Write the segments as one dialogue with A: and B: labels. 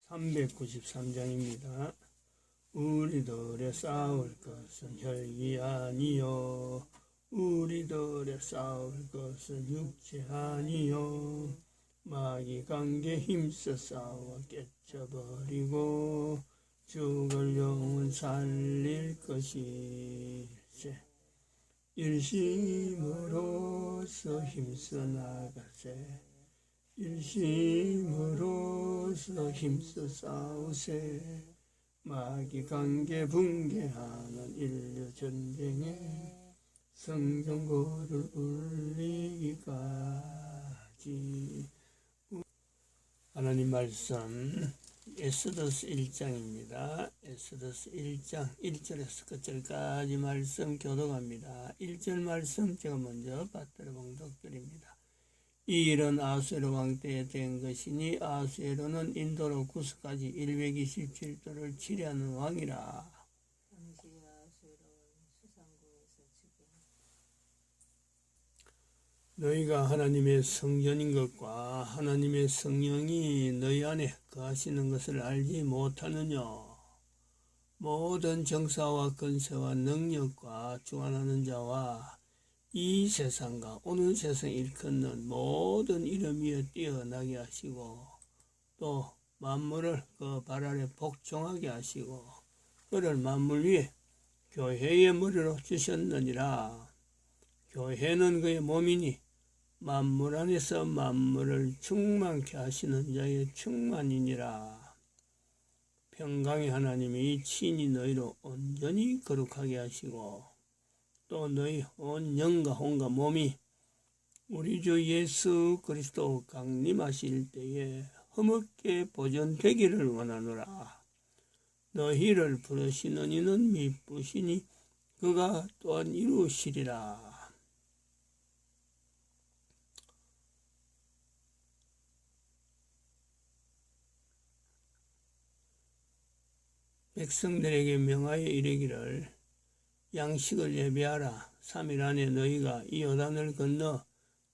A: 393장입니다. 우리들의 싸울 것은 혈기 아니요 우리들의 싸울 것은 육체 아니요 마귀 관계 힘써 싸워 깨쳐버리고 죽을 영은 살릴 것일세. 일심으로서 힘써 나가세. 일심으로서 힘써 싸우세. 마귀 관계 붕괴하는 인류 전쟁에 성전고를 울리기까지. 하나님 말씀 에스더서 1장입니다. 에스더서 1장 1절에서 끝절까지 말씀 교독합니다. 1절 말씀 제가 먼저 받들어 봉독드립니다. 이 일은 아수에로 왕 때에 된 것이니 아수에로는 인도로 구스까지 127도를 치려하는 왕이라.
B: 당시 아수에로는 수상국에서 지금
A: 너희가 하나님의 성전인 것과 하나님의 성령이 너희 안에 거하시는 것을 알지 못하느냐. 모든 정사와 권세와 능력과 주관하는 자와 이 세상과 오는 세상 일컫는 모든 이름 위에 뛰어나게 하시고 또 만물을 그 발 아래 복종하게 하시고 그를 만물 위에 교회의 머리로 주셨느니라. 교회는 그의 몸이니 만물 안에서 만물을 충만케 하시는 자의 충만이니라. 평강의 하나님이 친히 너희로 온전히 거룩하게 하시고 또 너희 온 영과 혼과 몸이 우리 주 예수 그리스도 강림하실 때에 흠없게 보존되기를 원하노라. 너희를 부르시는 이는 미쁘시니 그가 또한 이루시리라. 백성들에게 명하여 이르기를 양식을 예배하라. 3일 안에 너희가 이 요단을 건너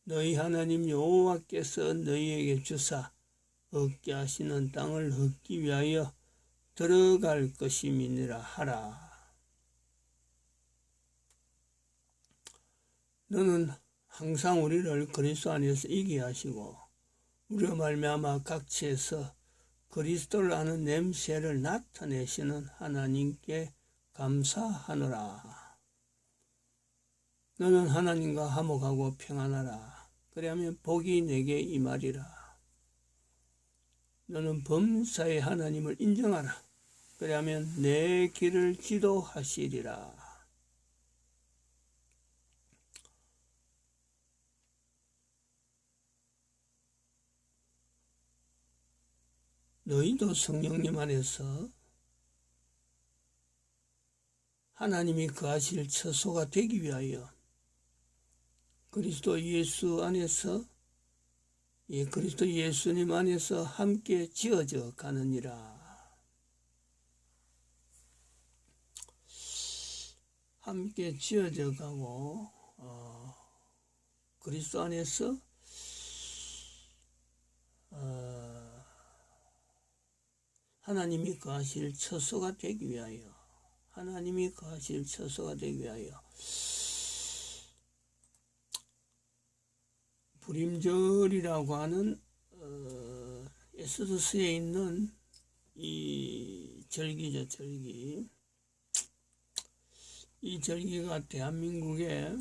A: 너희 하나님 여호와께서 너희에게 주사 얻게 하시는 땅을 얻기 위하여 들어갈 것임이니라 하라. 너는 항상 우리를 그리스도 안에서 이기게 하시고 우리로 말미암아 각지에서 그리스도를 아는 냄새를 나타내시는 하나님께 감사하노라. 너는 하나님과 화목하고 평안하라. 그리하면 복이 내게 임하리라. 너는 범사의 하나님을 인정하라. 그리하면 내 길을 지도하시리라. 너희도 성령님 안에서 하나님이 거하실 처소가 되기 위하여 그리스도 예수 안에서 그리스도 예수님 안에서 함께 지어져 가느니라. 함께 지어져 가고 그리스도 안에서 하나님이 거하실 처소가 되기 위하여 하나님이 거하실 처소가 되기 위하여 부림절이라고 하는 에스더서에 있는 이 절기죠. 절기. 이 절기가 대한민국의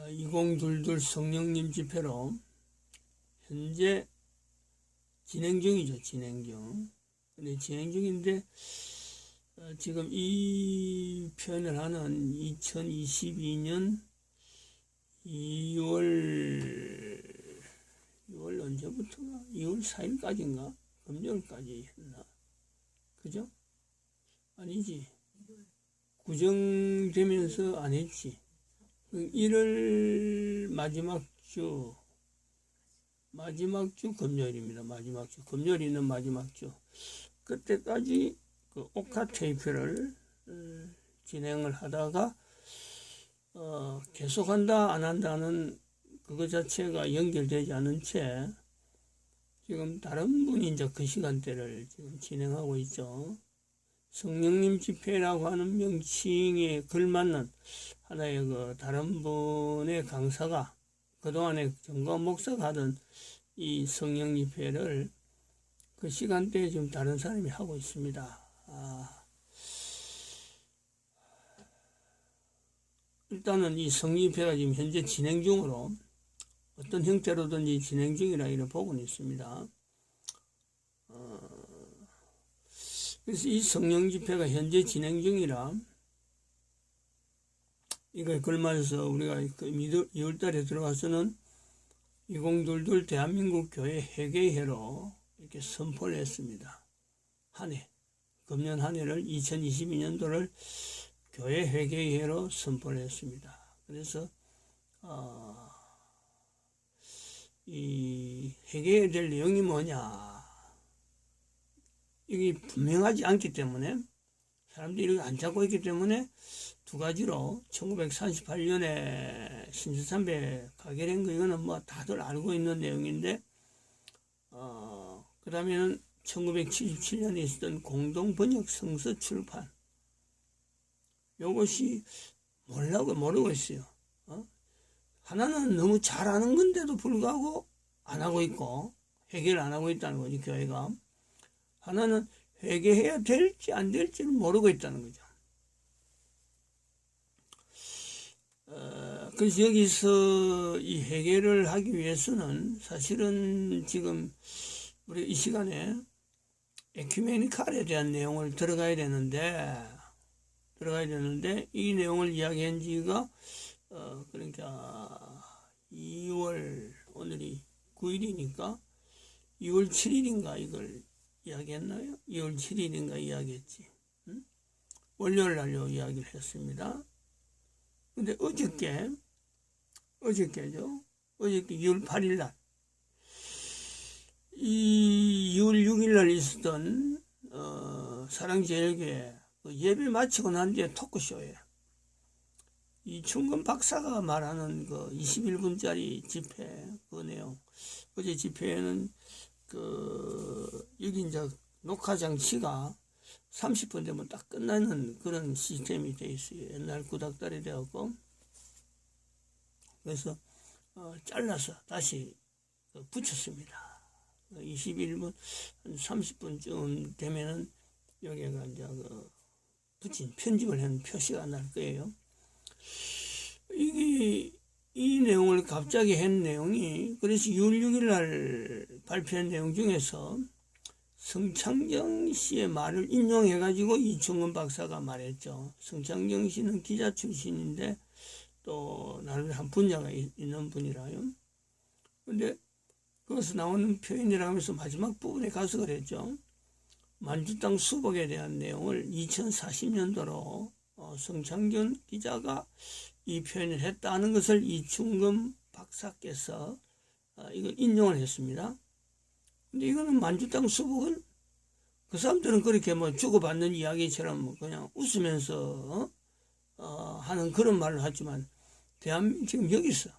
A: 2022 성령님 집회로 현재 진행 중이죠. 진행 중. 근데 진행 중인데 지금 이 표현을 하는 2022년 2월 언제부터가? 2월 4일까지인가? 금요일까지 했나? 그죠? 아니지. 구정되면서 안 했지. 1월 마지막 주 금요일입니다. 마지막 주. 금요일이 있는 마지막 주. 그때까지 그 옥타 테이프를 진행을 하다가 계속한다 안 한다는 그거 자체가 연결되지 않은 채 지금 다른 분이 이제 그 시간대를 지금 진행하고 있죠. 성령님 집회라고 하는 명칭에 걸맞는 하나의 그 다른 분의 강사가 그동안에 정광 목사가 하던 이 성령 집회를 그 시간대에 지금 다른 사람이 하고 있습니다. 일단은 이 성령 집회가 지금 현재 진행 중으로 어떤 형태로든지 진행 중이라 이렇게 보고는 있습니다. 그래서 이 성령 집회가 현재 진행 중이라 이거에 걸맞아서 우리가 그 2월달에 들어가서는 2022 대한민국 교회 회개회로 이렇게 선포를 했습니다. 한 해, 금년 한 해를 2022년도를 교회 회개회로 선포를 했습니다. 그래서 이 회개해야 될 내용이 뭐냐, 이게 분명하지 않기 때문에 사람들이 이렇게 안 찾고 있기 때문에 두 가지로 1938년에 신수참배 가게 된 거 이거는 뭐 다들 알고 있는 내용인데 그 다음에는 1977년에 있었던 공동번역 성서 출판, 요것이 모르고 있어요. 하나는 너무 잘 아는 건데도 불구하고 안 하고 있고 회개를 안 하고 있다는 거지, 교회가. 하나는 회개해야 될지 안 될지를 모르고 있다는 거죠. 그래서 여기서 이 회개를 하기 위해서는 사실은 지금 우리 이 시간에 에큐메니칼에 대한 내용을 들어가야 되는데 이 내용을 이야기한 지가 그러니까 2월, 오늘이 9일이니까 2월 7일인가 이걸 이야기했나요? 2월 7일인가 이야기했지. 월요일 날요 이야기를 했습니다. 근데 어저께죠. 어저께 2월 8일 날, 이 2월 6일 날 있었던 사랑제일교회 예배 마치고 난 뒤에 토크쇼에 이충근 박사가 말하는 그 21분짜리 집회 그 내용, 어제 집회에는 여기 이제 녹화 장치가 30분 되면 딱 끝나는 그런 시스템이 돼 있어요. 옛날 구닥다리 되었고, 그래서 잘라서 다시 붙였습니다. 21분, 30분쯤 되면은 여기가 이제 붙인 편집을 한 표시가 날 거예요. 이 내용을 갑자기 한 내용이, 그래서 6월 6일 날 발표한 내용 중에서 성창경 씨의 말을 인용해가지고 이충근 박사가 말했죠. 성창경 씨는 기자 출신인데 또 나름대로 한 분야가 있는 분이라요. 근데 거기서 나오는 표현이라 하면서 마지막 부분에 가서 그랬죠. 만주 땅 수복에 대한 내용을 2040년도로 성창경 기자가 이 표현을 했다는 것을 이충근 박사께서 이걸 인용을 했습니다. 근데 이거는 만주 땅 수복은 그 사람들은 그렇게 뭐 주고받는 이야기처럼 그냥 웃으면서 하는 그런 말을 하지만 지금 여기서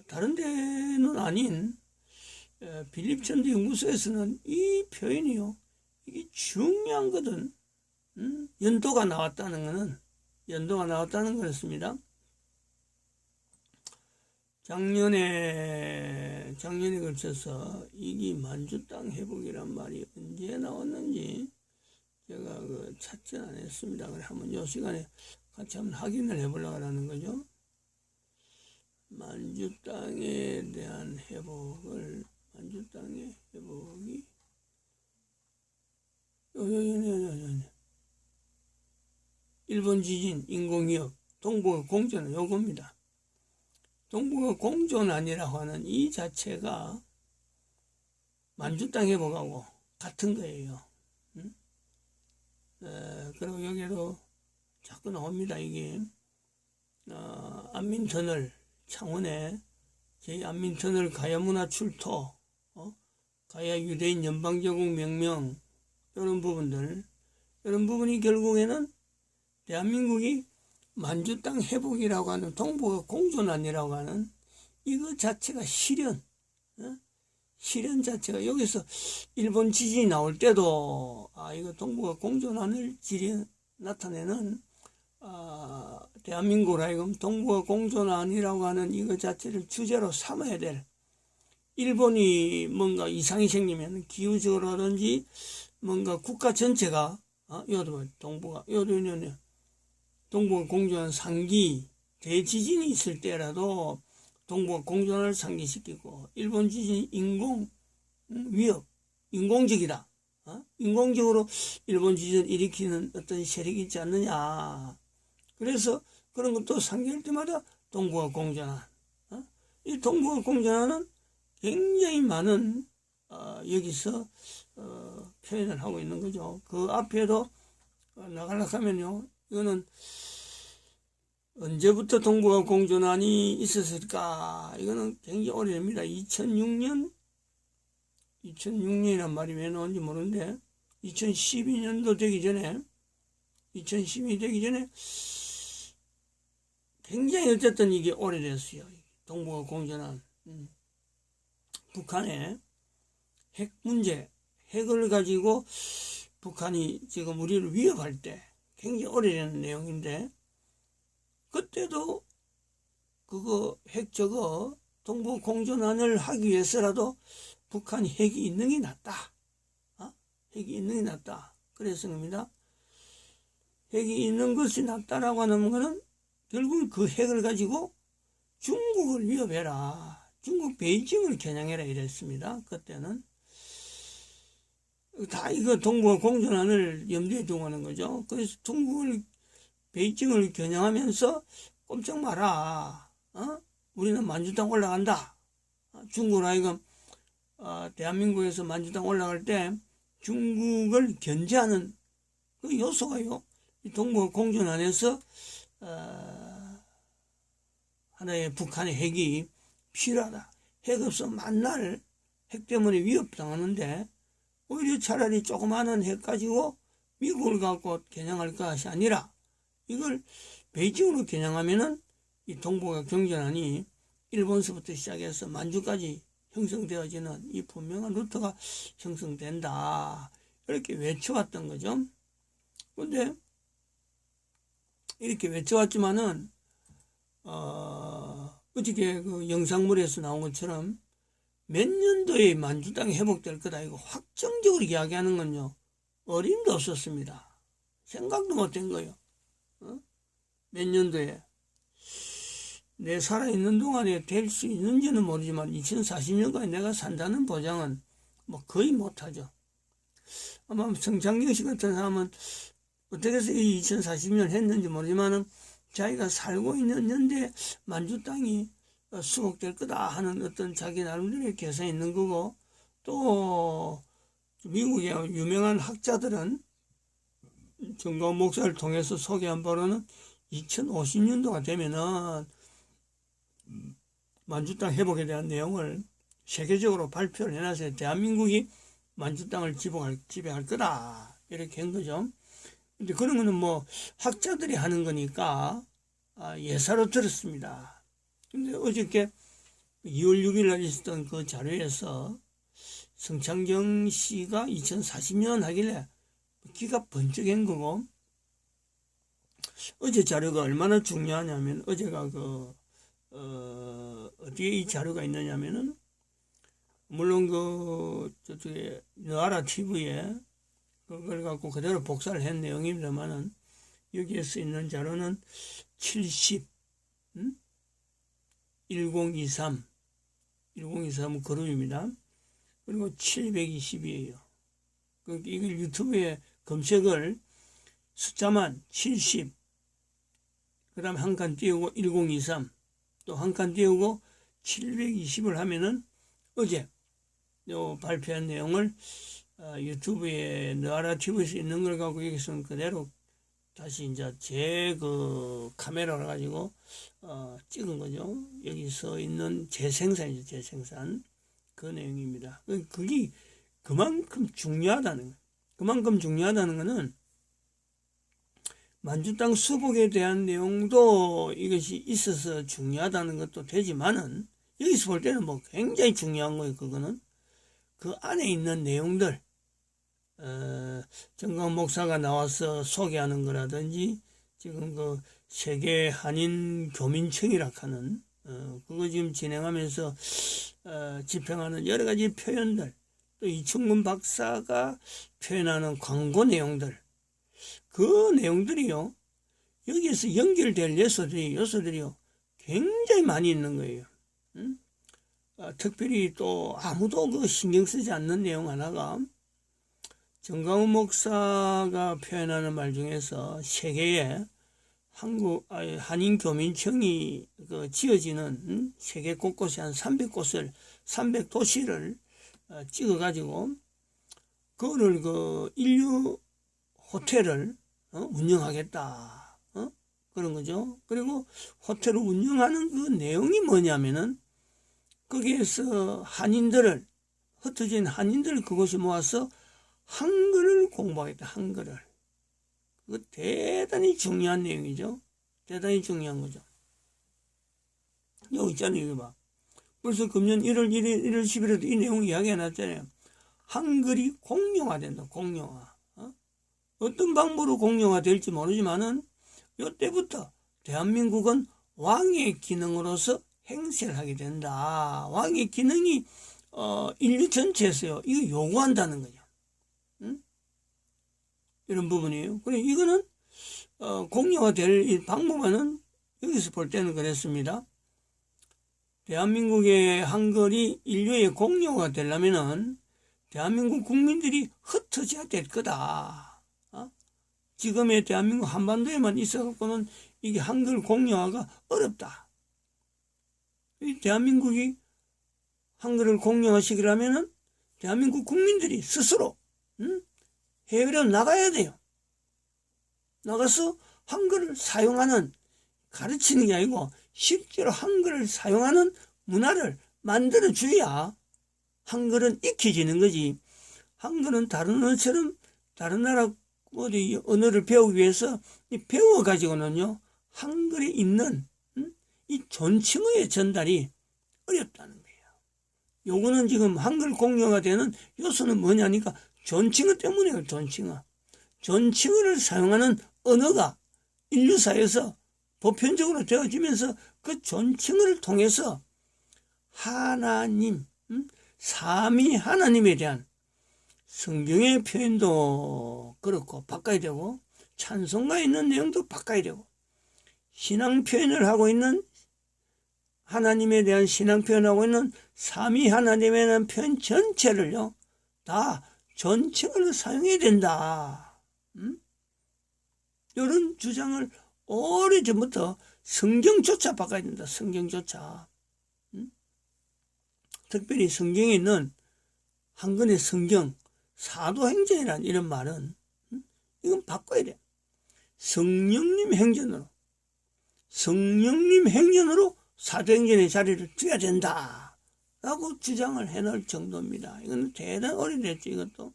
A: 다른 데는 아닌 필립천도 연구소에서는 이 표현이요, 이게 중요한 거든. 연도가 나왔다는 거였습니다. 작년에 걸쳐서 이게 만주 땅 회복이란 말이 언제 나왔는지 제가 찾지는 않았습니다. 그래 한번 이 시간에 같이 한번 확인을 해보려고 하는 거죠. 만주 땅에 대한 만주 땅의 회복이 일본 지진, 인공위협, 동북아 공조는 요겁니다. 동북아 공조난이라고 하는 이 자체가 만주 땅 회복하고 같은 거예요. 그리고 여기도 자꾸 나옵니다. 이게 안민터널 창원에 제2안민터널 가야문화 출토, 가야 유대인 연방제국 명명, 이런 부분이 결국에는 대한민국이 만주 땅 회복이라고 하는 동북아 공존안이라고 하는 이거 자체가 실현, 실현 자체가 여기서 일본 지진이 나올 때도 이거 동북아 공존안을 나타내는 대한민국으로 하여금 동북아 공존안이라고 하는 이거 자체를 주제로 삼아야 될, 일본이 뭔가 이상이 생기면 기후적으로든지 뭔가 국가 전체가 요도 동북아 공존안 상기 대지진이 있을 때라도 동북아 공존안을 상기시키고, 일본 지진 위협 인공적이다, 인공적으로 일본 지진을 일으키는 어떤 세력이 있지 않느냐. 그래서 그런 것도 상기할 때마다 동북아 공존안, 이 동북아 공존안은 굉장히 많은 여기서 표현을 하고 있는 거죠. 그 앞에도 나가려고 하면요, 이거는 언제부터 동북아 공존안이 있었을까? 이거는 굉장히 오래됩니다. 2006년이란 말이 왜 나온지 모르는데 2012년도 되기 전에 굉장히 어쨌든 이게 오래됐어요. 동북아 공존안. 북한의 핵 문제, 핵을 가지고 북한이 지금 우리를 위협할 때 굉장히 오래된 내용인데, 그때도 그거 핵 저거 동북아 공존안을 하기 위해서라도 북한이 핵이 있는 게 낫다. 핵이 있는 게 낫다. 그래서 겁니다. 핵이 있는 것이 낫다라고 하는 거는 결국 그 핵을 가지고 중국을 위협해라. 중국 베이징을 겨냥해라 이랬습니다. 그때는. 다 이거 동북아 공존안을 염두에 두고 하는 거죠. 그래서 베이징을 겨냥하면서 꼼짝 마라. 우리는 만주땅 올라간다. 중국으로 하여금 대한민국에서 만주땅 올라갈 때 중국을 견제하는 그 요소가요, 이 동북아 공존안에서 하나의 북한의 핵이 필요하다. 핵 없으면 만날 핵 때문에 위협당하는데 오히려 차라리 조그마한 핵 가지고 미국을 갖고 겨냥할 것이 아니라 이걸 베이징으로 겨냥하면은 이 동북아 공존안이 일본서부터 시작해서 만주까지 형성되어지는 이 분명한 루트가 형성된다. 이렇게 외쳐왔던 거죠. 근데 이렇게 외쳐왔지만은 어저께 그 영상물에서 나온 것처럼 몇 년도에 만주 땅이 회복될 거다 이거 확정적으로 이야기하는 건요, 어림도 없었습니다. 생각도 못한 거예요. 몇 년도에 내 살아있는 동안에 될 수 있는지는 모르지만 2040년까지 내가 산다는 보장은 뭐 거의 못하죠. 아마 성창경 씨 같은 사람은 어떻게 해서 이 2040년 했는지 모르지만은 자기가 살고 있는 연대에 만주 땅이 수복될 거다 하는 어떤 자기 나름대로의 계산이 있는 거고, 또 미국의 유명한 학자들은 정광훈 목사를 통해서 소개한 바로는 2050년도가 되면은 만주 땅 회복에 대한 내용을 세계적으로 발표를 해놔서 대한민국이 만주 땅을 지배할 거다 이렇게 한 거죠. 근데 그런 거는 뭐 학자들이 하는 거니까 예사로 들었습니다. 근데 어저께 2월 6일 날 있었던 그 자료에서 성창경 씨가 2040년 하길래 귀가 번쩍한 거고, 어제 자료가 얼마나 중요하냐면, 어제가 어디에 이 자료가 있느냐면은, 물론 저쪽에 너아라 TV에 그걸 갖고 그대로 복사를 한 내용입니다만은, 여기에 써 있는 자료는 70, 1023 그룹입니다. 그리고 720이에요. 이걸 유튜브에 검색을 숫자만 70, 그 다음에 한 칸 띄우고 1023, 또 한 칸 띄우고 720을 하면은 어제 요 발표한 내용을 유튜브에 너아라 TV에서 있는 걸 갖고 여기서는 그대로 다시 이제 제 카메라를 가지고 찍은 거죠. 여기 서 있는 재생산이죠. 재생산. 그 내용입니다. 그게 그만큼 중요하다는 거예요. 그만큼 중요하다는 거는 만주 땅 수복에 대한 내용도 이것이 있어서 중요하다는 것도 되지만은 여기서 볼 때는 뭐 굉장히 중요한 거예요. 그거는 그 안에 있는 내용들, 정강 목사가 나와서 소개하는 거라든지 지금 그 세계 한인 교민청이라 하는 그거 지금 진행하면서 집행하는 여러 가지 표현들, 또 이충근 박사가 표현하는 광고 내용들, 그 내용들이요 여기에서 연결될 요소들이요 굉장히 많이 있는 거예요. 특별히 또 아무도 그 신경 쓰지 않는 내용 하나가 정강훈 목사가 표현하는 말 중에서 세계에 한인 교민청이 그 지어지는 세계 곳곳에 한 300도시를 찍어가지고 그거를 그 인류 호텔을 운영하겠다 그런 거죠. 그리고 호텔을 운영하는 그 내용이 뭐냐면은 거기에서 한인들을 흩어진 한인들을 그곳에 모아서 한글을 공부하겠다. 한글을. 그거 대단히 중요한 내용이죠. 대단히 중요한 거죠. 여기 있잖아요. 여기 봐. 벌써 금년 1월 1일, 1월 10일에도 이 내용 이야기해놨잖아요. 한글이 공용화된다. 공용화. 어떤 방법으로 공용화될지 모르지만은 이때부터 대한민국은 왕의 기능으로서 행세를 하게 된다. 왕의 기능이 인류 전체에서요. 이거 요구한다는 거죠. 이런 부분이에요. 그래 이거는 공용화될 방법은 여기서 볼 때는 그랬습니다. 대한민국의 한글이 인류의 공용화가 되려면은 대한민국 국민들이 흩어져야 될 거다. 지금의 대한민국 한반도에만 있어갖고는 이게 한글 공용화가 어렵다. 대한민국이 한글을 공용화시키려면은 대한민국 국민들이 스스로 해외로 나가야 돼요. 나가서 한글을 사용하는, 가르치는 게 아니고 실제로 한글을 사용하는 문화를 만들어줘야 한글은 익혀지는 거지. 한글은 다른 언어처럼 다른 나라 어디 언어를 배우기 위해서 배워가지고는요 한글에 있는 이 존칭어의 전달이 어렵다는 거예요. 요거는 지금 한글 공용화되는 요소는 뭐냐니까 존칭어 때문에요. 존칭어. 존칭어를 사용하는 언어가 인류사에서 보편적으로 되어지면서 그 존칭어를 통해서 하나님, 삼위 하나님에 대한 성경의 표현도 그렇고 바꿔야 되고 찬송가에 있는 내용도 바꿔야 되고 신앙 표현을 하고 있는 하나님에 대한 신앙 표현하고 있는 삼위 하나님에 대한 표현 전체를요 다 존칭어를 사용해야 된다. 이런 주장을 오래전부터 성경조차 바꿔야 된다. 성경조차. 특별히 성경에 있는 한 권의 성경 사도행전이라는 이런 말은 이건 바꿔야 돼. 성령님 행전으로 사도행전의 자리를 둬야 된다 라고 주장을 해놓을 정도입니다. 이건 대단히 오래됐죠. 이것도.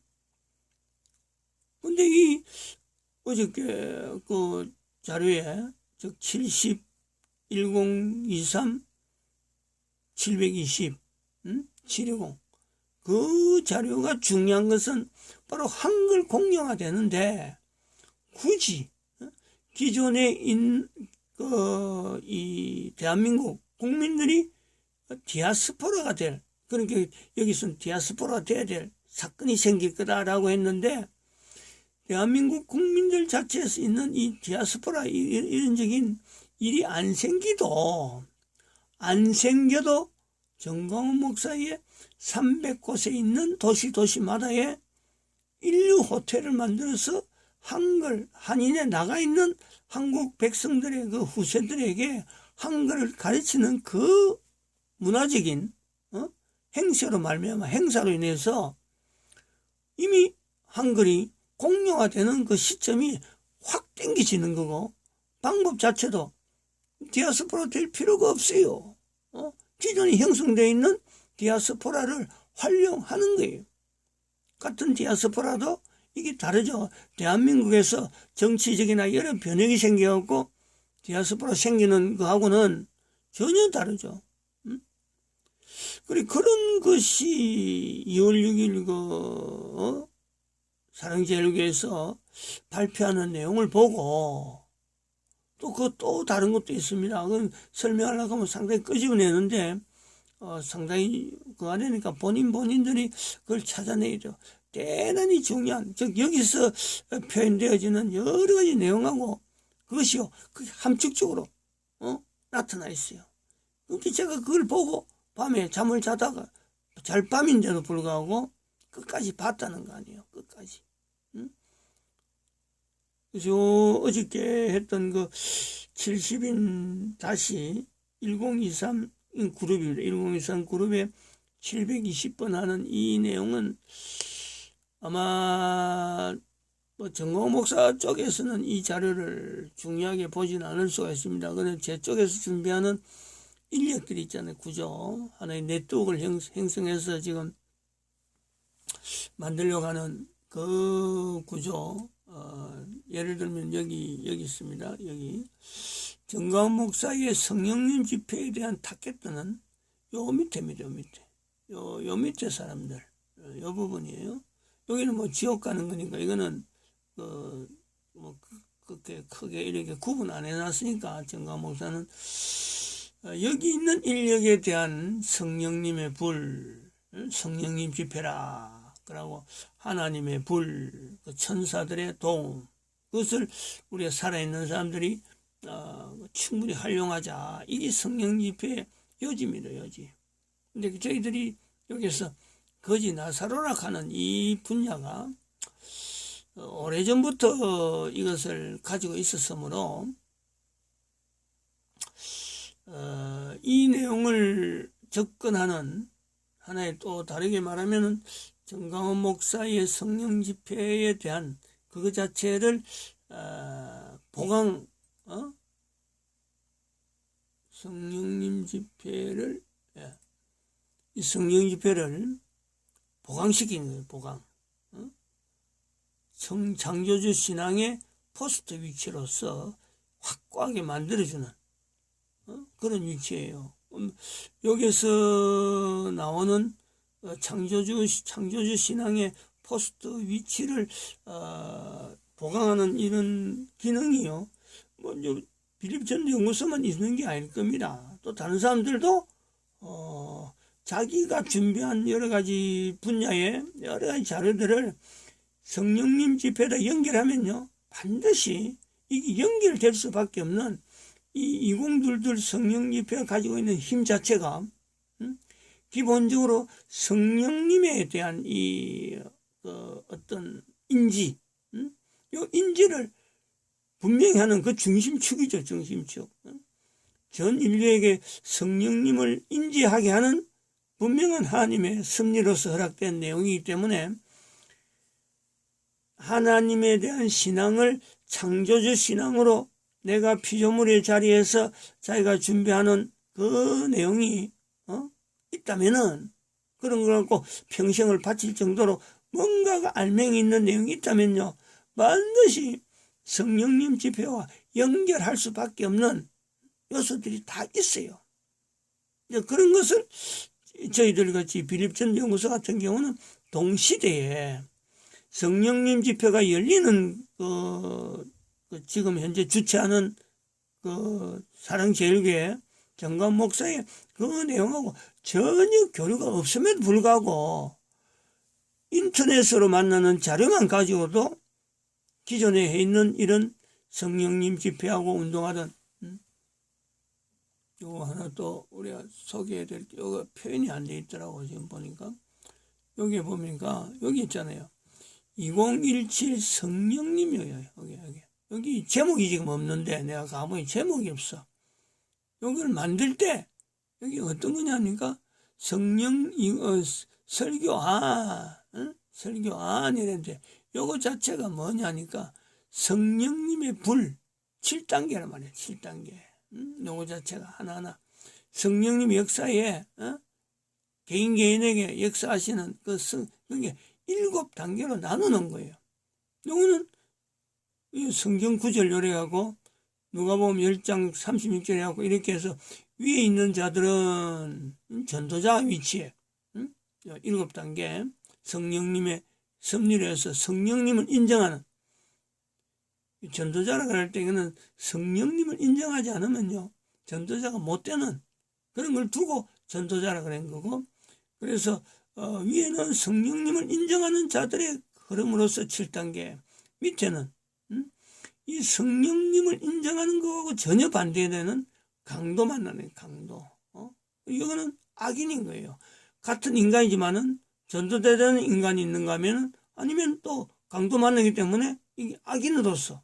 A: 근데 이 어저께 그 자료에 즉 70 1023 720 720 그 자료가 중요한 것은 바로 한글 공용화 되는데 굳이 기존에 이 대한민국 국민들이 디아스포라가 될, 그러니까 여기서는 디아스포라가 돼야 될 사건이 생길 거다라고 했는데 대한민국 국민들 자체에서 있는 이 디아스포라 이런적인 일이 안 생겨도 정강훈 목사의 300곳에 있는 도시마다에 인류 호텔을 만들어서 한인에 나가 있는 한국 백성들의 그 후세들에게 한글을 가르치는 그 문화적인 행사로 말미암아 행사로 인해서 이미 한글이 공용화되는 그 시점이 확 당겨지는 거고 방법 자체도 디아스포라 될 필요가 없어요. 기존에 형성되어 있는 디아스포라를 활용하는 거예요. 같은 디아스포라도 이게 다르죠. 대한민국에서 정치적이나 여러 변혁이 생겨갖고 디아스포라 생기는 거하고는 전혀 다르죠. 그리고 그런 것이 2월 6일 사랑제일교에서 발표하는 내용을 보고 또 다른 것도 있습니다. 그건 설명하려고 하면 상당히 끄집어내는데 상당히 그 안에니까 본인들이 그걸 찾아내죠. 대단히 중요한, 즉 여기서 표현되어지는 여러 가지 내용하고 그것이요, 그게 함축적으로 나타나 있어요. 그렇게 제가 그걸 보고 밤에 잠을 자다가 잘 밤인데도 불구하고 끝까지 봤다는 거 아니에요. 끝까지. 그래서 어저께 했던 그 70인 다시 1023 그룹입니다. 1023 그룹에 720번 하는 이 내용은 아마 정광훈 목사 쪽에서는 이 자료를 중요하게 보지는 않을 수가 있습니다. 그런데 제 쪽에서 준비하는 인력들이 있잖아요. 구조. 하나의 네트워크를 형성해서 지금 만들려고 하는 그 구조. 예를 들면 여기 있습니다. 여기 정광훈 목사의 성령님 집회에 대한 타겟들은 요 밑에입니다. 요 밑에 사람들 요 부분이에요. 여기는 뭐 지옥 가는 거니까 이거는 그렇게 크게 이렇게 구분 안 해놨으니까 정광훈 목사는 여기 있는 인력에 대한 성령님의 불, 성령님 집회라. 그러고 하나님의 불, 천사들의 도움, 그것을 우리가 살아있는 사람들이 충분히 활용하자. 이게 성령 집회의 요지입니다. 요지. 근데 저희들이 여기서 거지 나사로락 하는 이 분야가 오래전부터 이것을 가지고 있었으므로 이 내용을 접근하는 하나의 또 다르게 말하면은 정광훈 목사의 성령 집회에 대한 그거 자체를 성령님 집회를 이 성령 집회를 보강시키는 거예요. 보강. 창조주 신앙의 포스트 위치로서 확고하게 만들어주는 그런 위치예요. 여기서 나오는 창조주 신앙의 포스트 위치를 보강하는 이런 기능이요. 빌립전 연구소만 있는 게 아닐 겁니다. 또 다른 사람들도 자기가 준비한 여러 가지 분야의 여러 가지 자료들을 성령님 집회에다 연결하면요, 반드시 이게 연결될 수밖에 없는 이 2022 성령 집회가 가지고 있는 힘 자체가 기본적으로 성령님에 대한 이 어떤 인지, 이 인지를 분명히 하는 그 중심축이죠. 중심축. 전 인류에게 성령님을 인지하게 하는 분명한 하나님의 섭리로서 허락된 내용이기 때문에 하나님에 대한 신앙을 창조주 신앙으로 내가 피조물의 자리에서 자기가 준비하는 그 내용이 있다면은, 그런 걸 갖고 평생을 바칠 정도로 뭔가가 알맹이 있는 내용이 있다면요, 반드시 성령님 집회와 연결할 수밖에 없는 요소들이 다 있어요. 그런 것을 저희들 같이 빌립전 연구소 같은 경우는 동시대에 성령님 집회가 열리는 지금 현재 주최하는 사랑제일교회 정광훈 목사의 그 내용하고 전혀 교류가 없음에도 불구하고 인터넷으로 만나는 자료만 가지고도 기존에 해 있는 이런 성령님 집회하고 운동하던 요거 하나 또 우리가 소개해야 될 게, 요거 표현이 안 돼 있더라고. 지금 보니까 여기 보니까 여기 있잖아요. 2017 성령님이에요. 여기 제목이 지금 없는데, 내가 가보니 제목이 없어. 여기를 만들 때 여기 어떤 거냐니까 설교안 이랬는데, 요거 자체가 뭐냐니까 성령님의 불 7단계란 말이에요. 7단계. 요거 자체가 하나하나 성령님 역사에 개인에게 역사하시는 그게 7단계로 나누는 거예요. 요거는 이 성경 구절 요래하고 누가복음 10장 36절에 하고 이렇게 해서 위에 있는 자들은 전도자 위치에 7단계 성령님의 섭리로 해서 성령님을 인정하는 전도자라 그럴 때는 성령님을 인정하지 않으면요 전도자가 못 되는 그런 걸 두고 전도자라 그런 거고 그래서 위에는 성령님을 인정하는 자들의 흐름으로서 7단계 밑에는 이 성령님을 인정하는 거하고 전혀 반대되는 강도 만나는 강도. 이거는 악인인 거예요. 같은 인간이지만은 전도되는 인간이 있는가 하면은 아니면 또 강도 만나기 때문에 이게 악인으로서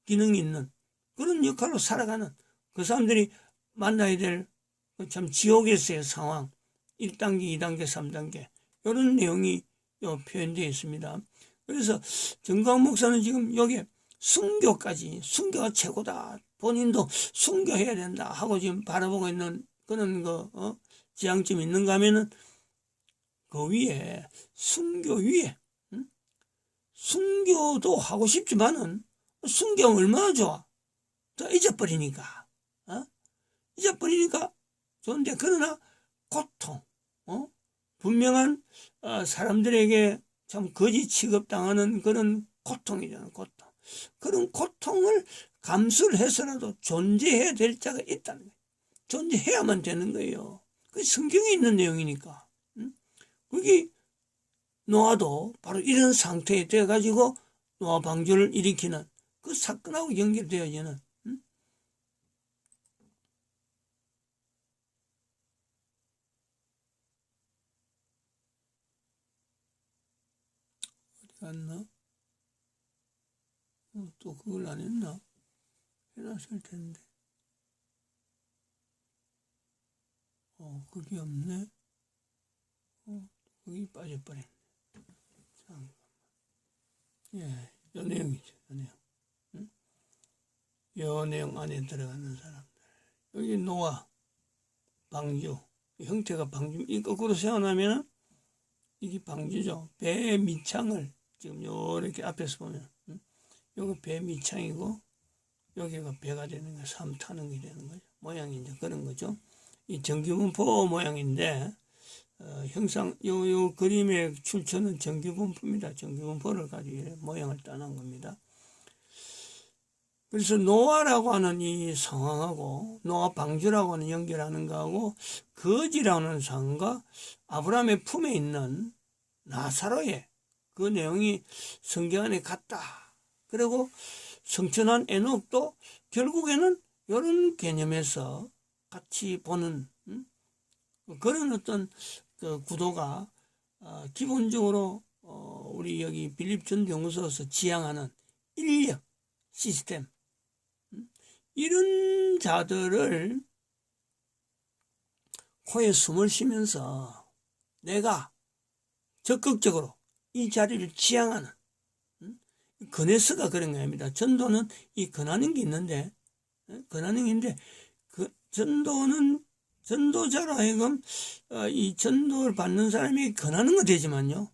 A: 기능이 있는 그런 역할로 살아가는 그 사람들이 만나야 될 참 지옥에서의 상황 1단계, 2단계, 3단계 이런 내용이 표현되어 있습니다. 그래서 정광 목사는 지금 여기에 순교까지 순교가 최고다. 본인도 순교해야 된다 하고 지금 바라보고 있는 그런 지향점이 있는가 하면은 그 위에 순교 위에 순교도 하고 싶지만은 순교하면 얼마나 좋아. 또 잊어버리니까 잊어버리니까 좋은데 그러나 고통 분명한 사람들에게 참 거지 취급당하는 그런 고통이잖아 고통. 그런 고통을 감수를 해서라도 존재해야 될 자가 있다는 거예요. 존재해야만 되는 거예요. 그게 성경에 있는 내용이니까. 그게 노아도 바로 이런 상태에 되어가지고 노아 방주를 일으키는 그 사건하고 연결되어지는 어디 갔나? 또 그걸 안 했나? 해놨을 텐데. 그게 없네. 거기 빠져버렸네. 잠깐만. 예, 요 내용이죠, 요 내용. 요 내용 안에 들어가는 사람들. 여기 노아, 방주. 형태가 방주. 이 거꾸로 세워놓으면 이게 방주죠. 배 밑창을 지금 요렇게 앞에서 보면. 여기 배 밑창이고 여기가 배가 되는 거, 삶 타는 게 되는 거죠. 모양이 이제 그런 거죠. 이 전기분포 모양인데 형상 요 그림의 출처는 전기분포입니다. 전기분포를 가지고 모양을 따는 겁니다. 그래서 노아라고 하는 이 상황하고 노아 방주라고 하는 연결하는 거하고 거지라는 상황과 아브라함의 품에 있는 나사로의 그 내용이 성경 안에 같다. 그리고 성천한 에녹도 결국에는 이런 개념에서 같이 보는 그런 어떤 그 구도가 기본적으로 우리 여기 빌립전도연구소에서 지향하는 인력 시스템 이런 자들을 코에 숨을 쉬면서 내가 적극적으로 이 자리를 지향하는 근해서가 그런 겁니다. 전도는 이 근하는 게 있는데, 근하는 게 있는데, 그 전도는 전도자로 하여금 이 전도를 받는 사람이 근하는 거 되지만요.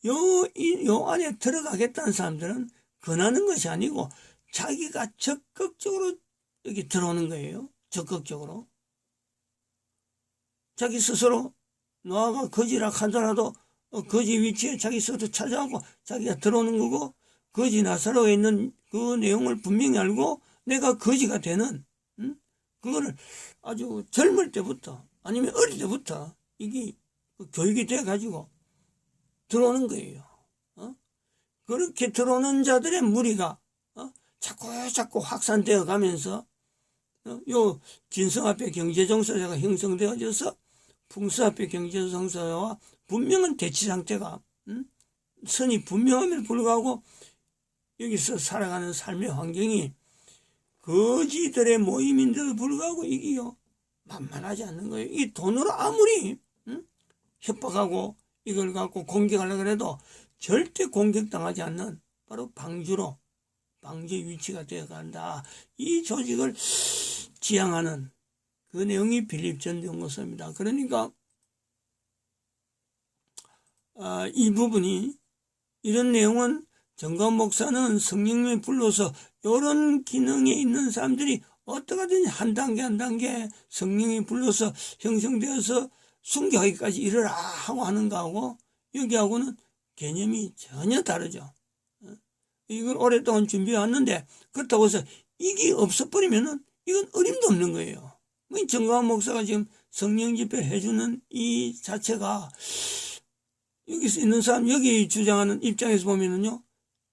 A: 요 안에 들어가겠다는 사람들은 근하는 것이 아니고 자기가 적극적으로 여기 들어오는 거예요. 적극적으로. 자기 스스로 노아가 거지라 하더라도 거지 위치에 자기 스스로 찾아가고 자기가 들어오는 거고 거지 나사로에 있는 그 내용을 분명히 알고 내가 거지가 되는 그거를 아주 젊을 때부터 아니면 어릴 때부터 이게 교육이 돼가지고 들어오는 거예요. 그렇게 들어오는 자들의 무리가 자꾸 확산되어 가면서 요 진성 앞에 경제정서자가 형성되어져서 풍수 앞에 경제정서와 분명한 대치 상태가 선이 분명함에도 불구하고 여기서 살아가는 삶의 환경이 거지들의 모임인데도 불구하고 이게요 만만하지 않는 거예요. 이 돈으로 아무리 협박하고 이걸 갖고 공격하려고 해도 절대 공격당하지 않는 바로 방주의 위치가 되어간다. 이 조직을 지향하는 그 내용이 빌립전도연구소입니다. 그러니까 이 부분이 이런 내용은 정관 목사는 성령님이 불러서 이런 기능에 있는 사람들이 어떻게든지 한 단계 한 단계 성령이 불러서 형성되어서 순교하기까지 이르라 하고 하는 거하고 여기하고는 개념이 전혀 다르죠. 이걸 오랫동안 준비해 왔는데 그렇다고 해서 이게 없어버리면은 이건 어림도 없는 거예요. 정광훈 목사가 지금 성령 집회 해주는 이 자체가 여기서 있는 사람, 여기 주장하는 입장에서 보면은요,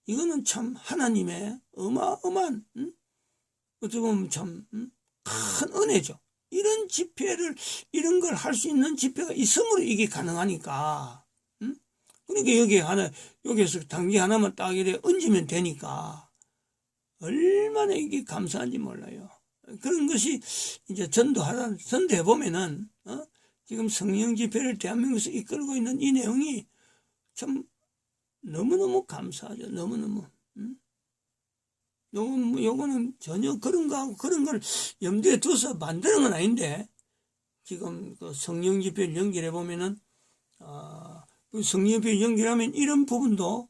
A: 이거는 참 하나님의 어마어마한, 어떻게 보면 참, 큰 은혜죠. 이런 집회를, 이런 걸 할 수 있는 집회가 있음으로 이게 가능하니까, 그러니까 여기에서 단기 하나만 딱 이래 얹으면 되니까, 얼마나 이게 감사한지 몰라요. 그런 것이 이제 전도해보면은, 지금 성령 집회를 대한민국에서 이끌고 있는 이 내용이 참 너무너무 감사하죠. 너무너무. 요거는 전혀 그런 걸 염두에 두서 만드는 건 아닌데, 지금 그 성령 집회를 연결해보면은, 그 성령 집회를 연결하면 이런 부분도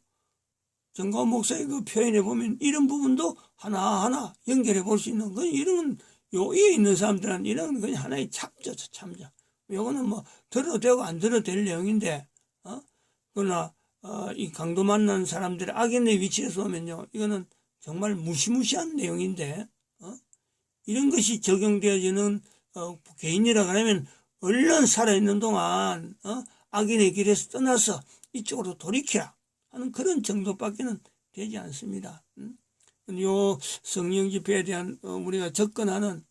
A: 정광훈 목사의 그 표현해보면 이런 부분도 하나하나 연결해 볼 수 있는 건 이런 여기에 있는 사람들은 이런 그냥 하나의 참조죠, 참조. 요거는 뭐 들어도 되고 안 들어도 될 내용인데, 그러나 이 강도 만난 사람들의 악인의 위치에서 보면요, 이거는 정말 무시무시한 내용인데, 이런 것이 적용되어지는 개인이라고 하면 얼른 살아있는 동안 악인의 길에서 떠나서 이쪽으로 돌이키라 하는 그런 정도밖에는 되지 않습니다. 요 성령 집회에 대한 우리가 접근하는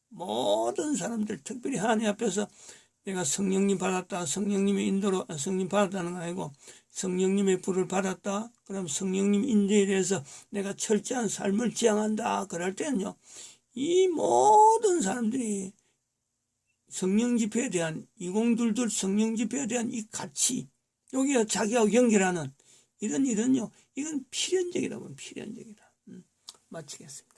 A: 모든 사람들, 특별히 하나님 앞에서 내가 성령님 받았다, 성령님의 인도로 성령 받았다는 건 아니고 성령님의 불을 받았다, 그럼 성령님 인도에 대해서 내가 철저한 삶을 지향한다 그럴 때는요, 이 모든 사람들이 성령 집회에 대한 2022 성령 집회에 대한 이 가치, 여기가 자기하고 연결하는 이런요, 이건 필연적이라고, 필연적이다. 마치겠습니다.